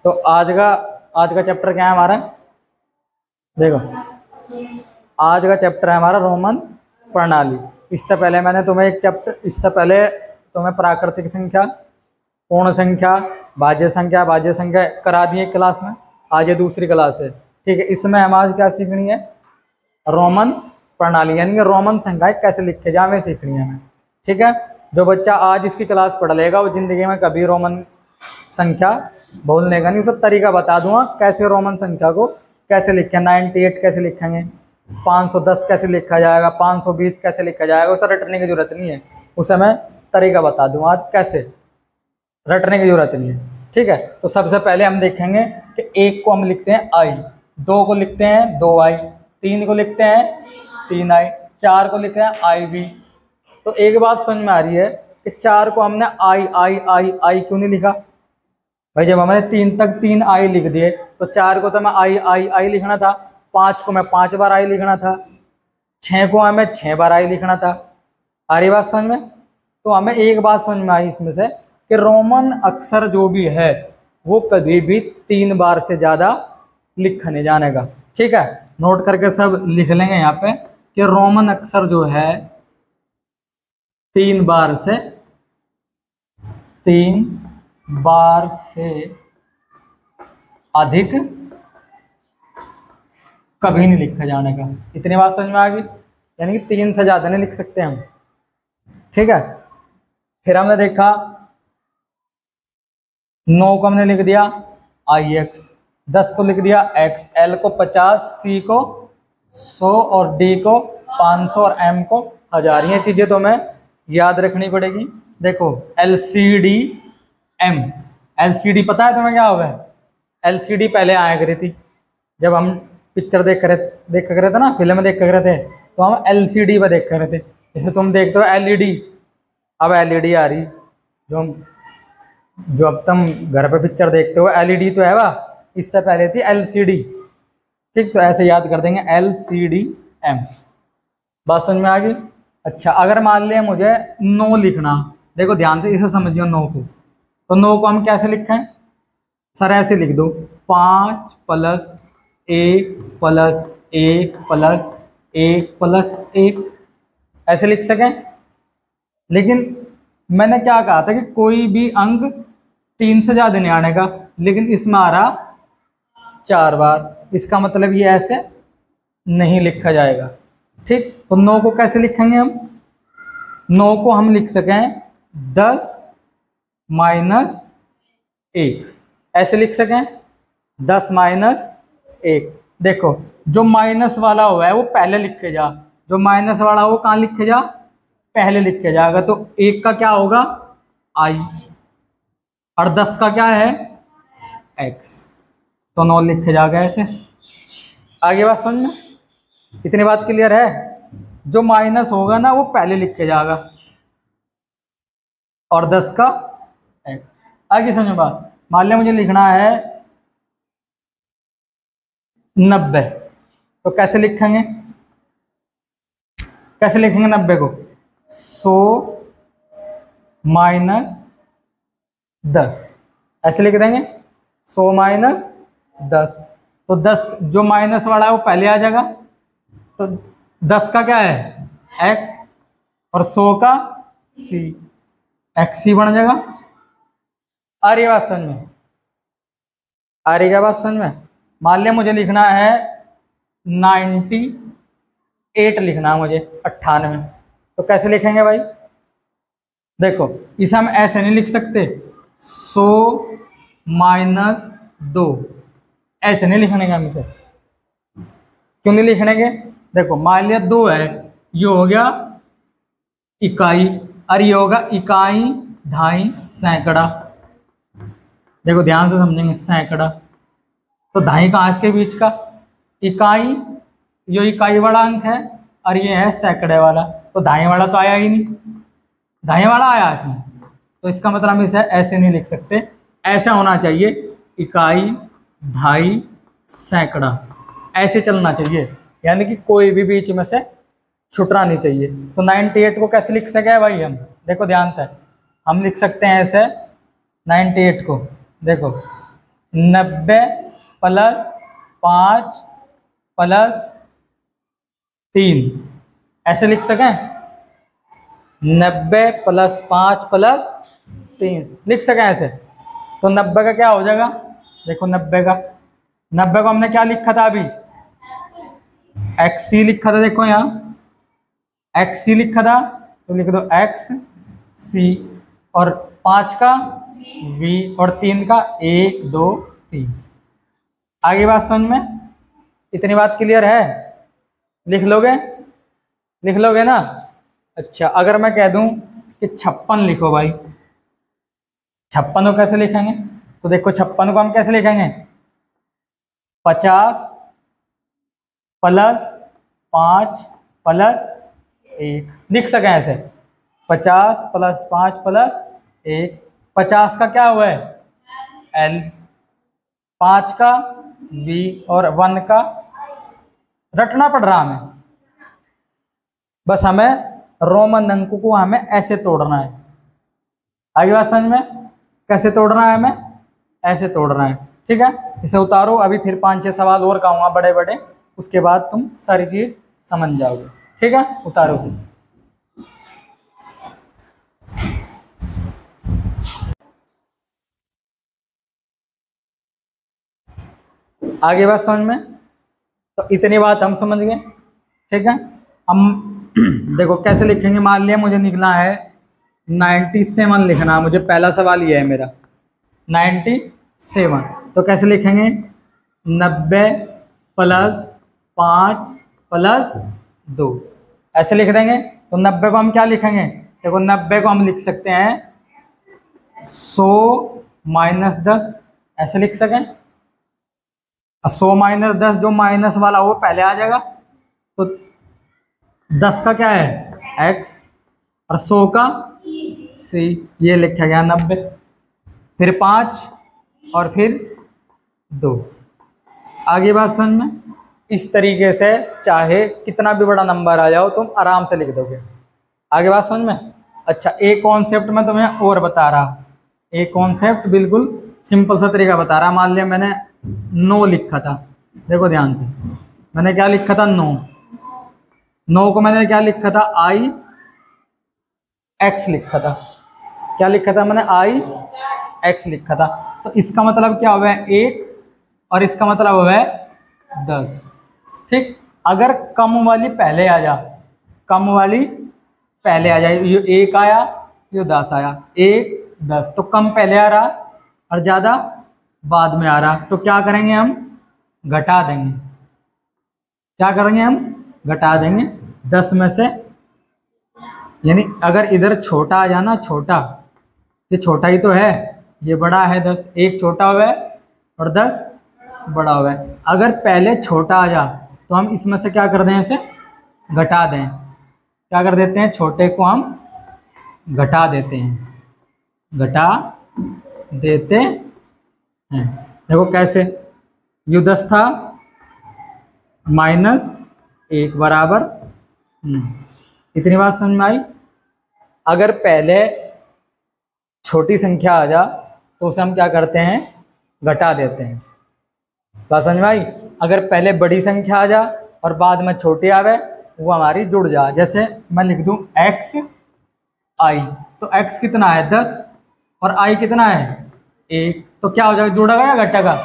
तो आज का चैप्टर क्या है हमारा? देखो, आज का चैप्टर है हमारा रोमन प्रणाली। इससे पहले मैंने तुम्हें इससे पहले तुम्हें प्राकृतिक संख्या, पूर्ण संख्या, भाज्य संख्या करा दी एक क्लास में। आज ये दूसरी क्लास है, ठीक है। इसमें हम आज क्या सीखनी है? रोमन प्रणाली, यानी कि रोमन संख्याएं कैसे लिखे जाए सीखनी है हमें, ठीक है। जो बच्चा आज इसकी क्लास पढ़ लेगा वो जिंदगी में कभी रोमन संख्या बोलने का नहीं। उसका तरीका बता दूंगा कैसे रोमन संख्या को कैसे लिखें। 98 कैसे लिखेंगे, 510 कैसे लिखा जाएगा, 520 कैसे लिखा जाएगा, उसे रटने की जरूरत नहीं है। उसे मैं तरीका बता दूंगा आज, कैसे रटने की जरूरत नहीं है, ठीक है। तो सबसे पहले हम देखेंगे कि 1 को हम लिखते हैं आई, 2 को लिखते हैं 2i, 3 को लिखते हैं 3i, 4 को लिखते हैं IV। तो एक बात समझ में आ रही है कि 4 को हमने आई क्यों नहीं लिखा भाई? जब हमने 3 तक 3i लिख दिए तो 4 को तो मैं आई लिखना था, 5 को मैं 5 बार आई लिखना था, 6 को हमें 6 बार आई लिखना था। आ रही बात समझ में? तो हमें एक बात समझ में आई इसमें से कि रोमन अक्षर जो भी है वो कभी भी 3 बार से ज़्यादा लिखा नहीं जाने का, ठीक है। नोट करके सब लिख लेंगे यहाँ पे कि रोमन अक्षर जो है 3 बार से अधिक कभी नहीं लिखा जाने का। इतनी बात समझ में आ गई? यानी कि 3 से ज़्यादा नहीं लिख सकते हम, ठीक है। फिर हमने देखा 9 को हमने लिख दिया IX, 10 को लिख दिया X, L को 50, C को 100 और D को 500 और M को 1000। ये चीज़ें तो हमें याद रखनी पड़ेगी। देखो LCD-M, LCD पता है तुम्हें क्या होगा? LCD पहले आया करी थी जब हम पिक्चर देख करे थे ना, फिल्म देख करे थे, तो हम LCD पर देख रहे थे। जैसे तुम देखते हो LED, अब LED आ रही। जो अब तुम घर पे पिक्चर देखते हो LED तो है वाह, इससे पहले थी LCD, ठीक। तो ऐसे याद कर देंगे LCD-M। बात समझ में आ गई? अच्छा, अगर मान लिया मुझे 9 लिखना, देखो ध्यान से इसे समझियो 9 को, तो 9 को हम कैसे लिखें? सर ऐसे लिख दो, 5 + 1 + 1 + 1 + 1, ऐसे लिख सकें। लेकिन मैंने क्या कहा था कि कोई भी अंक 3 से ज़्यादा नहीं आने का, लेकिन इसमें आ रहा 4 बार, इसका मतलब ये ऐसे नहीं लिखा जाएगा, ठीक। तो 9 को कैसे लिखेंगे हम? 9 को हम लिख सकें 10 - 1, ऐसे लिख सकें 10 - 1। देखो जो माइनस वाला हुआ है वो पहले लिखे जा, जो माइनस वाला वो कहाँ लिखे जा? पहले लिखे जाएगा। तो 1 का क्या होगा? I, और 10 का क्या है? X। तो 9 लिखे जाएगा ऐसे। आगे बात समझ में? इतनी बात क्लियर है? जो माइनस होगा ना वो पहले लिखे जाएगा, और 10 का X। आगे समझो बात। मान लिया मुझे लिखना है 90, तो कैसे लिखेंगे? 90 को? 100 - 10, ऐसे लिख देंगे 100 - 10। तो 10 जो माइनस वाला है वो पहले आ जाएगा, तो 10 का क्या है? X, और 100 का C, XC बन जाएगा। आ रही बात समझ में? आ रही क्या बात समझ में? मान लिया मुझे लिखना है 98 लिखना है मुझे, 98, तो कैसे लिखेंगे भाई? देखो इसे हम ऐसे नहीं लिख सकते 100 - 2, ऐसे नहीं लिखने के हम इसे। क्यों नहीं लिखने के? देखो मान लिया 2 है, ये हो गया इकाई, और ये होगा इकाई, ढाई, सैकड़ा। देखो ध्यान से समझेंगे, सैकड़ा तो ढाई कहाँ इसके बीच का? इकाई, ये इकाई वाला अंक है, और ये है सैकड़े वाला, तो ढाई वाला तो आया ही नहीं, ढाई वाला आया इसमें, तो इसका मतलब हम इसे ऐसे नहीं लिख सकते, ऐसा होना चाहिए इकाई, ढाई, सैकड़ा, ऐसे चलना चाहिए। यानी कि कोई भी बीच में से छुटना नहीं चाहिए। तो 98 को कैसे लिख सके भाई हम? देखो ध्यान से हम लिख सकते हैं ऐसे 98 को। देखो 90 प्लस 5 प्लस 3, ऐसे लिख सकें? 90 प्लस 5 प्लस 3 लिख सकें ऐसे? तो 90 का क्या हो जाएगा? देखो 90 को हमने क्या लिखा था अभी? एक्स सी लिखा था। देखो यहाँ एक्स सी लिखा था, तो लिख दो एक्स सी, और 5 का वी और 3 का 1 2 3। आगे बात समझ में? इतनी बात क्लियर है? लिख लोगे? लिख लोगे ना? अच्छा, अगर मैं कह दूं कि 56 लिखो भाई, 56 को कैसे लिखेंगे? तो देखो 56 को हम कैसे लिखेंगे? 50 प्लस 5 प्लस 1 लिख सकें ऐसे? 50 प्लस 5 प्लस 1। 50 का क्या हुआ है? एल, 5 का बी और 1 का रटना पड़ रहा हमें। बस हमें रोमन अंकों को हमें ऐसे तोड़ना है। आगे बात समझ में? कैसे तोड़ना है? हमें ऐसे तोड़ना है। ठीक है, इसे उतारो। अभी फिर 5-6 सवाल और कहूँगा बड़े बड़े, उसके बाद तुम सारी चीज समझ जाओगे। ठीक है, उतारो से। आगे बात समझ में? तो इतनी बात हम समझ गए। ठीक है, हम देखो कैसे लिखेंगे। मान लिया मुझे निकला है 97 लिखना है मुझे, पहला सवाल ये है मेरा 97। तो कैसे लिखेंगे? 90 प्लस 5 प्लस 2 ऐसे लिख देंगे। तो 90 को हम क्या लिखेंगे? देखो 90 को हम लिख सकते हैं 100 माइनस 10, ऐसे लिख सकें। 100 माइनस 10, जो माइनस वाला वो पहले आ जाएगा। तो 10 का क्या है? x, और 100 का c, ये लिखा गया 90। फिर 5 और फिर 2। आगे बात समझ में? इस तरीके से चाहे कितना भी बड़ा नंबर आ जाओ तुम आराम से लिख दोगे। आगे बात समझ में? अच्छा, एक कॉन्सेप्ट मैं तुम्हें और बता रहा, एक कॉन्सेप्ट बिल्कुल सिंपल सा तरीका बता रहा। मान लिया मैंने 9 लिखा था, देखो ध्यान से, मैंने क्या लिखा था? 9 को मैंने क्या लिखा था? आई एक्स लिखा था। क्या लिखा था मैंने? आई एक्स लिखा था। तो इसका मतलब क्या हुआ है? 1, और इसका मतलब हुआ है 10। ठीक, अगर कम वाली पहले आ जा, कम वाली पहले आ जाए, ये 1 आया, ये 10 आया, 1 10, तो कम पहले आ रहा और ज़्यादा बाद में आ रहा, तो क्या करेंगे हम? घटा देंगे। क्या करेंगे हम? घटा देंगे 10 में से। यानी अगर इधर छोटा आ जाना, छोटा, ये छोटा ही तो है, ये बड़ा है 10, 1 छोटा हुआ है और 10 बड़ा हुआ है। अगर पहले छोटा आ जा तो हम इसमें से क्या कर दें? इसे घटा दें। क्या कर देते हैं? छोटे को हम घटा देते हैं, घटा देते हैं। देखो कैसे? यू 10 था, माइनस 1 बराबर। इतनी बात समझ में आई? अगर पहले छोटी संख्या आ जा तो उसे हम क्या करते हैं? घटा देते हैं। बात समझ में आई? अगर पहले बड़ी संख्या आ जा और बाद में छोटी आवे, वो हमारी जुड़ जा। जैसे मैं लिख दूं एक्स आई, तो एक्स कितना है? 10, और आई कितना है? 1, तो क्या हो जाएगा? जुड़ेगा या घटेगा?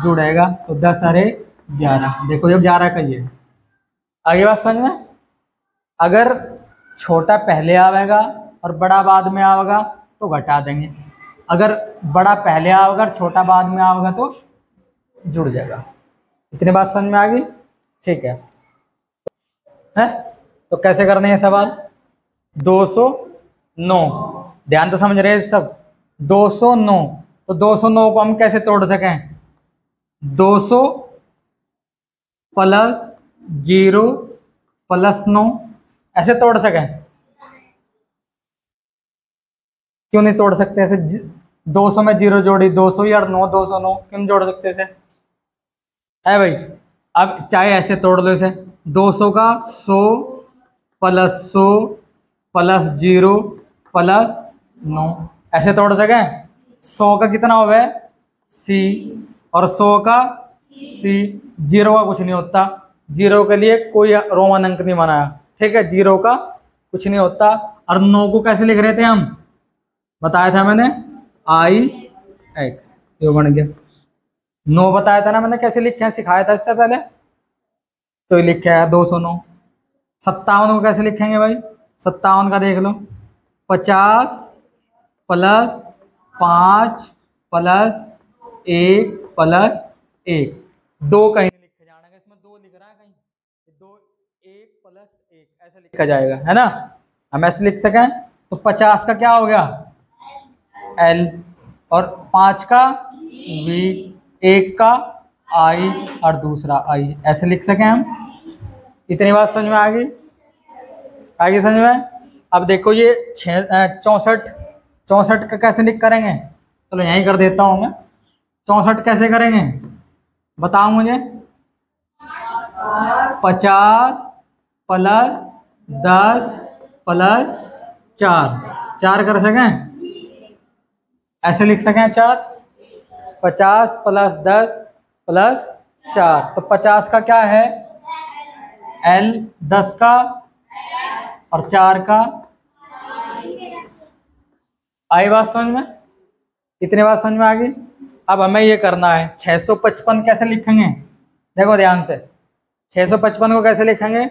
जुड़ेगा। तो 10 और 1 11। देखो ये 11 का ये। आगे बात समझ में? अगर छोटा पहले आवेगा और बड़ा बाद में आवेगा तो घटा देंगे। अगर बड़ा पहले आवेगा और छोटा बाद में आवेगा तो जुड़ जाएगा। इतनी बात समझ में आ गई? ठीक है, तो कैसे करने हैं सवाल? 209, ध्यान तो समझ रहे हैं सब? 209, तो 209 को हम कैसे तोड़ सकें? 200 प्लस 0 प्लस 9, ऐसे तोड़ सकें? क्यों नहीं तोड़ सकते ऐसे? 200 में 0 जोड़ी 200 यार 9, 209 क्यों नहीं जोड़ सकते थे? है भाई? अब चाहे ऐसे तोड़ लो इसे, 200 का 100 प्लस 100 प्लस 0 प्लस 9, ऐसे तोड़ सकें? 100 का कितना हुआ है? सी, और 100 का सी। 0 का कुछ नहीं होता, 0 के लिए कोई रोमन अंक नहीं बनाया, ठीक है, 0 का कुछ नहीं होता। और 9 को कैसे लिख रहे थे हम, बताया था मैंने, आई एक्स, ये बन गया 9, बताया था ना मैंने कैसे लिखे हैं, सिखाया था इससे पहले। तो ये लिखा है 209। 57 को कैसे लिखेंगे भाई, 57 का देख लो, 50 प्लस 5 प्लस 1 प्लस 1, 2 कहीं नहीं लिखे जाना, इसमें 2 लिख रहा है कहीं, 2 1 प्लस 1 ऐसे लिखा जाएगा, है ना, हम ऐसे लिख सकें। तो 50 का क्या हो गया एल, और 5 का वी, 1 का आई और दूसरा आई, ऐसे लिख सकें हम। इतनी बात समझ में आ गई, आगे समझ में। अब देखो ये 64 का कैसे लिख करेंगे, चलो यहीं कर देता हूँ मैं। 64 कैसे करेंगे बताओ मुझे, 50 प्लस 10 प्लस 4 कर सकें, ऐसे लिख सकें 4, 50 प्लस 10 प्लस 4, तो 50 का क्या है एल, 10 का और 4 का आई। बात समझ में, इतनी बात समझ में आ गई। अब हमें ये करना है 655 कैसे लिखेंगे, देखो ध्यान से, 655 को कैसे लिखेंगे,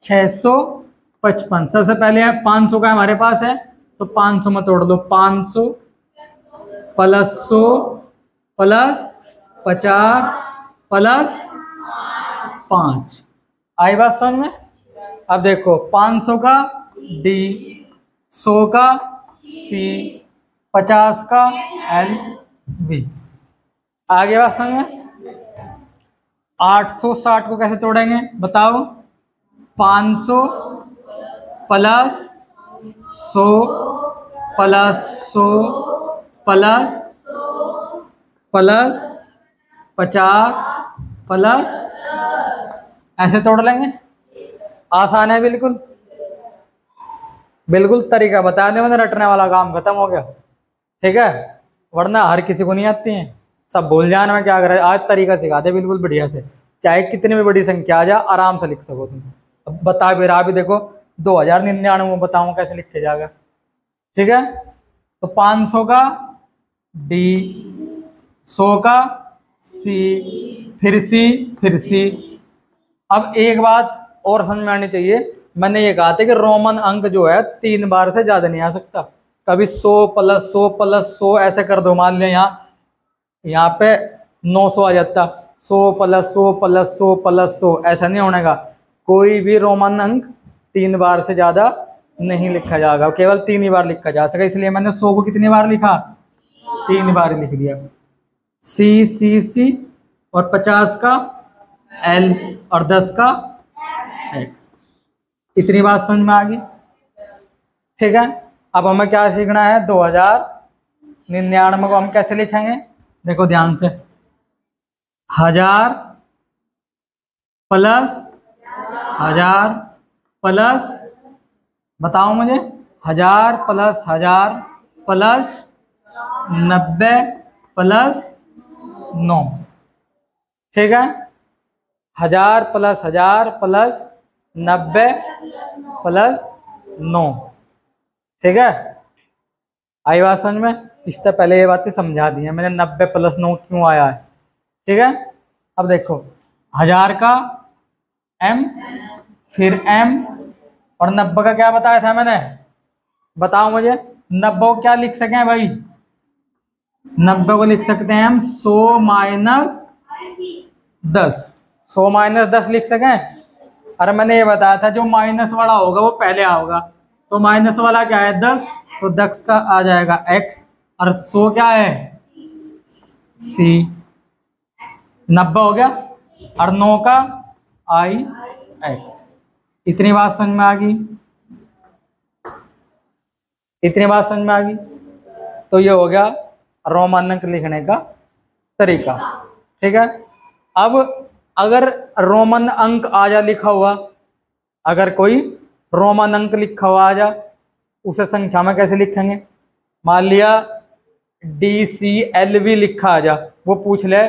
655 सबसे पहले 500 का हमारे पास है, तो 500 में तोड़ दो, 500 प्लस 100 प्लस 50 प्लस 5, आई बात समझ में। अब देखो 500 का डी, 100 का सी, 50 का एल बी, आगे बात समझ में। 860 को कैसे तोड़ेंगे बताओ, 500 प्लस 100 प्लस 100 प्लस 50 प्लस, ऐसे तोड़ लेंगे, आसान है बिल्कुल, बिल्कुल तरीका बताने में रटने वाला काम खत्म हो गया, ठीक है, वरना हर किसी को नहीं आती है, सब भूल जाने में क्या करे, आज तरीका सिखाते बिल्कुल बढ़िया से, चाहे कितनी भी बड़ी संख्या आ जाए आराम से लिख सको तुम। अब बता भी रहा, भी देखो 2099 में बताऊं कैसे लिखे जाएगा, ठीक है। तो 500 का डी, 100 का सी, फिर सी। अब एक बात और समझ में आनी चाहिए, मैंने ये कहा था कि रोमन अंक जो है 3 बार से ज्यादा नहीं आ सकता, कभी 100 प्लस 100 प्लस 100 ऐसे कर दो, मान लिया यहाँ पे 900 आ जाता, 100 प्लस 100 प्लस 100 प्लस 100, ऐसा नहीं होने का, कोई भी रोमन अंक 3 बार से ज्यादा नहीं लिखा जाएगा, केवल 3 ही बार लिखा जा सके, इसलिए मैंने 100 को कितनी बार लिखा, 3 बार लिख दिया। सी सी सी, और 50 का एल और 10 का एक्स, इतनी बात समझ में आ गई, ठीक है। अब हमें क्या सीखना है, 2099 को हम कैसे लिखेंगे, देखो ध्यान से, 1000 प्लस 1000 प्लस, बताओ मुझे, 1000 प्लस 1000 प्लस 90 प्लस 9, ठीक है, 1000 प्लस 1000 प्लस 90 प्लस 9, ठीक है, आई बात समझ में। इससे पहले ये बातें समझा दी है मैंने, 90 प्लस 9 क्यों आया है, ठीक है। अब देखो 1000 का एम, फिर एम, और 90 का क्या बताया था मैंने, बताओ मुझे, 90 को क्या लिख सकें भाई, 90 को लिख सकते हैं हम 100 माइनस 10, 100 माइनस 10 लिख सकें। अरे मैंने ये बताया था जो माइनस वाला होगा वो पहले आओगा, तो माइनस वाला क्या है 10, तो 10 का आ जाएगा x, और 100 क्या है c, 90 हो गया, और 9 का i x। इतनी बात समझ में आ गई, इतनी बात समझ में आ गई। तो ये हो गया रोमन अंक लिखने का तरीका, ठीक है। अब अगर रोमन अंक आ जा लिखा हुआ, अगर कोई रोमन अंक लिखा हुआ आ जा, उसे संख्या में कैसे लिखेंगे, मान लिया DCLV लिखा आ जा, वो पूछ ले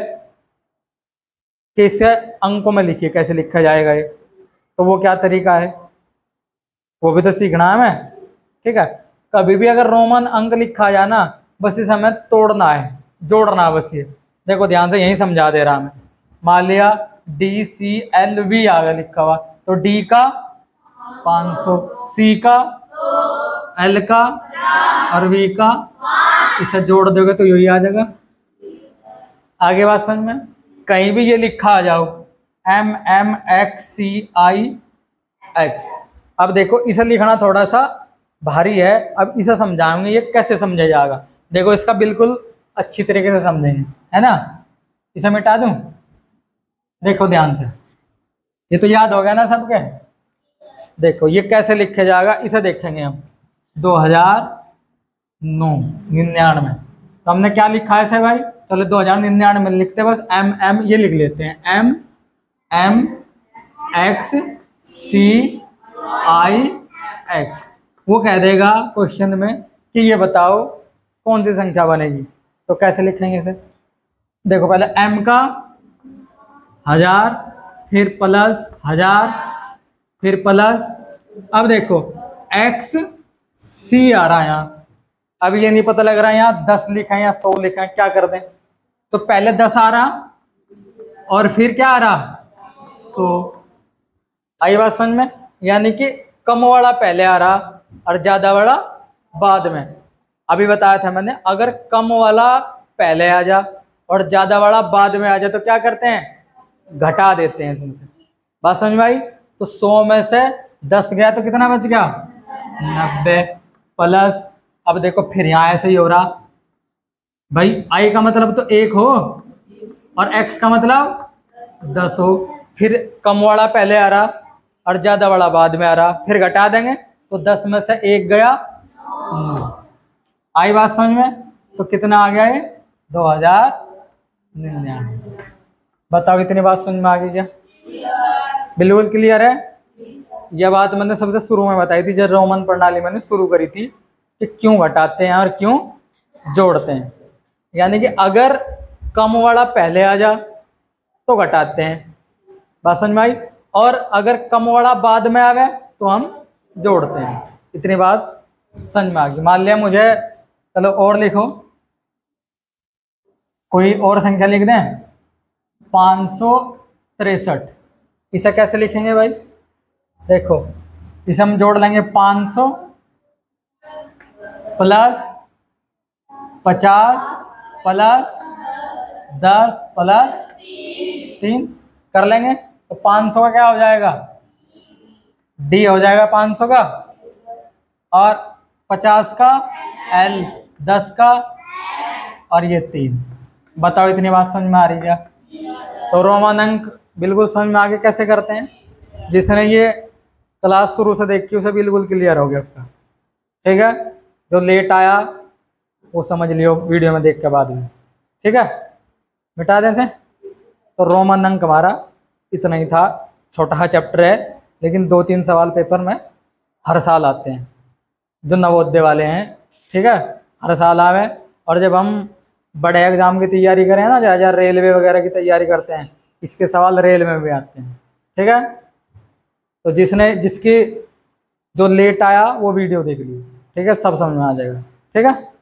कि इसे अंकों में लिखिए, कैसे लिखा जाएगा ये, तो वो क्या तरीका है, वो भी तो सीखना है हमें। ठीक है, कभी भी अगर रोमन अंक लिखा जाए ना, बस इसे हमें तोड़ना है, जोड़ना है बस। ये देखो ध्यान से, यही समझा दे रहा मैं। मान लिया DCLV आ गया लिखा हुआ, तो D का 500, C का, L का और V का, इसे जोड़ दोगे तो यही आ जाएगा। आगे बात समझ में। कहीं भी ये लिखा आ जाओ MMXCIX, अब देखो इसे लिखना थोड़ा सा भारी है, अब इसे समझाएंगे ये कैसे समझा जाएगा। देखो इसका बिल्कुल अच्छी तरीके से समझेंगे, है ना। इसे मिटा दूं, देखो ध्यान से, ये तो याद हो गया ना सबके। देखो ये कैसे लिखे जाएगा, इसे देखेंगे हम। 2099 तो हमने क्या लिखा है भाई, चलो 2099 लिखते, बस MM ये लिख लेते हैं, MMXCIX। वो कह देगा क्वेश्चन में कि ये बताओ कौन सी संख्या बनेगी, तो कैसे लिखेंगे इसे। देखो पहले M का 1000, फिर प्लस 1000, फिर प्लस, अब देखो XC आ रहा है यहाँ, अब ये नहीं पता लग रहा है यहाँ 10 लिखा है या 100 लिखा है, क्या कर दें। तो पहले 10 आ रहा और फिर क्या आ रहा 100। आई बात समझ में, यानी कि कम वाला पहले आ रहा और ज्यादा वाला बाद में। अभी बताया था मैंने, अगर कम वाला पहले आ जा और ज्यादा वाला बाद में आ जाए तो क्या करते हैं, घटा देते हैं इसमें से। बात समझ में आई। तो 100 में से 10 गया तो कितना बच गया 90, प्लस, अब देखो फिर यहाँ ऐसे ही हो रहा भाई, आई का मतलब तो 1 हो और x का मतलब 10 हो, फिर कम वाला पहले आ रहा और ज्यादा वाला बाद में आ रहा, फिर घटा देंगे तो 10 में से 1 गया 9। आई बात समझ में। तो कितना आ गया ये 2099। बताओ इतनी बात समझ में आ गई क्या, बिल्कुल क्लियर है। यह बात मैंने सबसे शुरू में बताई थी जब रोमन प्रणाली मैंने शुरू करी थी कि क्यों घटाते हैं और क्यों जोड़ते हैं। यानी कि अगर कम वाला पहले आ जा तो घटाते हैं, बात समझ में आई, और अगर कम वाला बाद में आ गए तो हम जोड़ते हैं। इतनी बात समझ में आ गई। मान लिया मुझे, चलो और लिखो, कोई और संख्या लिख दें 563। इसे कैसे लिखेंगे भाई, देखो इसे हम जोड़ लेंगे 500 प्लस 50 प्लस 10 प्लस 3 कर लेंगे तो 500 का क्या हो जाएगा, D हो जाएगा 500 का, और 50 का L, 10 का, और ये 3। बताओ इतनी बात समझ में आ रही है। तो रोमन अंक बिल्कुल समझ में आगे कैसे करते हैं, जिसने ये क्लास शुरू से देखी उसे बिल्कुल क्लियर हो गया उसका। ठीक है, जो लेट आया वो समझ लियो वीडियो में देख के बाद में। ठीक है, मिटा दें से। तो रोमन अंक हमारा इतना ही था, छोटा सा चैप्टर है, लेकिन 2-3 सवाल पेपर में हर साल आते हैं जो नवोदय वाले हैं। ठीक है, हर साल आवे। और जब हम बड़े एग्जाम की तैयारी करें ना, जहाँ रेलवे वगैरह की तैयारी करते हैं, इसके सवाल रेलवे में भी आते हैं। ठीक है, तो जिसकी जो लेट आया वो वीडियो देख ली। ठीक है, सब समझ में आ जाएगा। ठीक है।